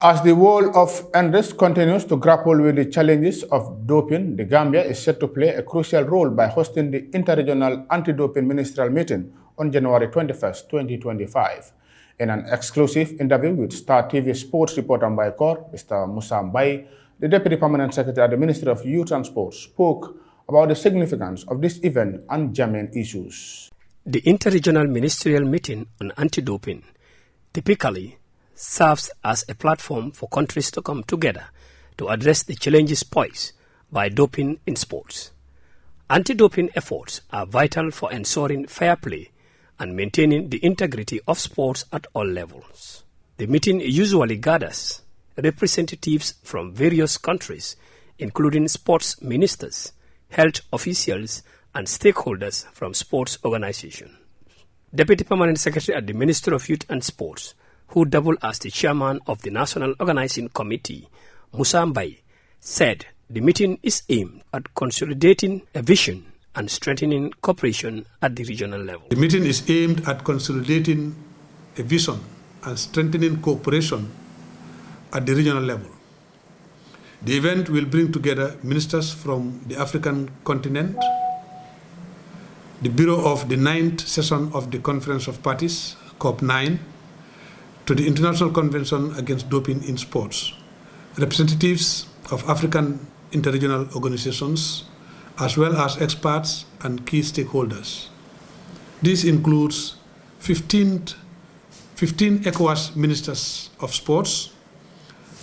As the world of endsrts continues to grapple with the challenges of doping, the Gambia is set to play a crucial role by hosting the Interregional Anti-Doping Ministerial Meeting on January 21st, 2025. In an exclusive interview with Star TV sports reporter by Kor, Mr. Musa Mbai, the Deputy Permanent Secretary at the Ministry of Youth and Sports, spoke about the significance of this event and germane issues. The Interregional Ministerial Meeting on Anti-Doping typically serves as a platform for countries to come together to address the challenges posed by doping in sports. Anti-doping efforts are vital for ensuring fair play and maintaining the integrity of sports at all levels. The meeting usually gathers representatives from various countries, including sports ministers, health officials, and stakeholders from sports organizations. Deputy Permanent Secretary at the Ministry of Youth and Sports, who doubled as the chairman of the National Organizing Committee, Musa Mbai, said the meeting is aimed at consolidating a vision and strengthening cooperation at the regional level. The meeting is aimed at consolidating a vision and strengthening cooperation at the regional level. The event will bring together ministers from the African continent, the Bureau of the 9th session of the Conference of Parties, COP9, to the International Convention Against Doping in Sports, representatives of African interregional organizations, as well as experts and key stakeholders. This includes 15 ECOWAS ministers of sports,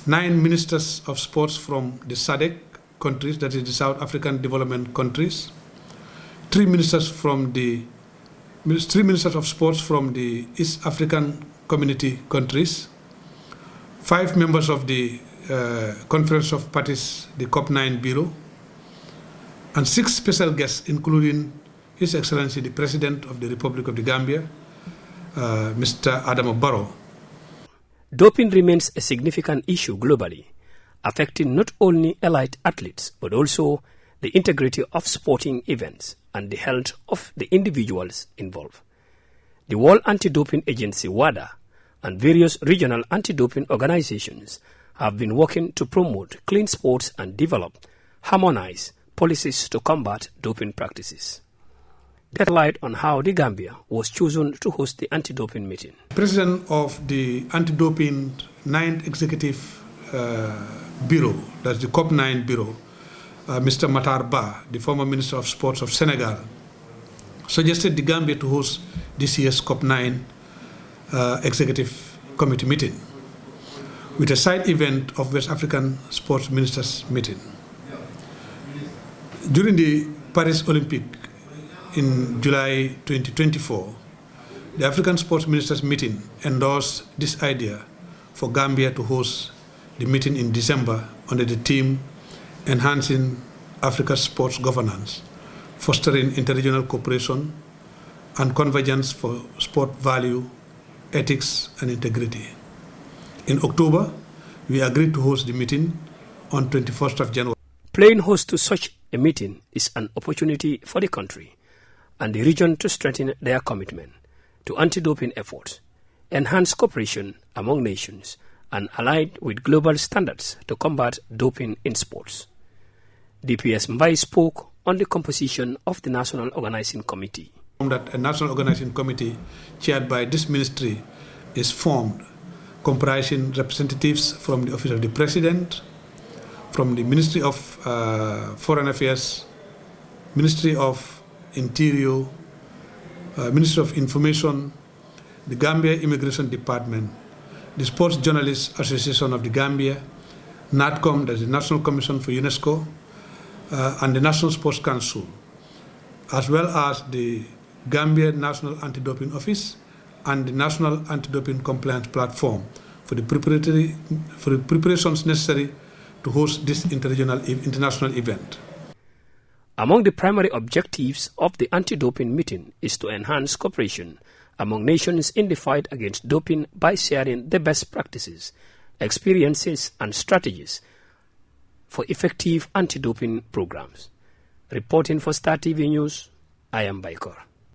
9 ministers of sports from the SADC countries, that is the South African development countries, 3 ministers of sports from the East African Community countries, 5 members of the Conference of Parties, the COP9 Bureau, and 6 special guests, including His Excellency the President of the Republic of the Gambia, Mr. Adama Barrow. Doping remains a significant issue globally, affecting not only elite athletes but also the integrity of sporting events and the health of the individuals involved. The World Anti-Doping Agency, WADA, and various regional anti-doping organizations have been working to promote clean sports and develop harmonized policies to combat doping practices. That light on how the Gambia was chosen to host the anti-doping meeting. President of the Anti-Doping 9th Executive Bureau, that's the COP9 Bureau, Mr. Matar Ba, the former Minister of Sports of Senegal, suggested the Gambia to host this year's COP9 Executive Committee meeting with a side event of West African Sports Ministers meeting. During the Paris Olympic in July 2024, the African Sports Ministers meeting endorsed this idea for Gambia to host the meeting in December under the theme Enhancing Africa's Sports Governance, Fostering Interregional Cooperation and Convergence for Sport Value, Ethics and Integrity. In October, we agreed to host the meeting on 21st of January. Playing host to such a meeting is an opportunity for the country and the region to strengthen their commitment to anti-doping efforts, enhance cooperation among nations, and align with global standards to combat doping in sports. DPS Mbai spoke on the composition of the National Organizing Committee. That a National Organizing Committee chaired by this ministry is formed, comprising representatives from the Office of the President, from the Ministry of Foreign Affairs, Ministry of Interior, Ministry of Information, the Gambia Immigration Department, the Sports Journalists Association of the Gambia, NATCOM, that's the National Commission for UNESCO, and the National Sports Council, as well as the Gambia National Anti-Doping Office and the National Anti-Doping Compliance Platform for the preparations necessary to host this international event. Among the primary objectives of the anti-doping meeting is to enhance cooperation among nations in the fight against doping by sharing the best practices, experiences, and strategies for effective anti-doping programs. Reporting for Star TV News, I am Baikor.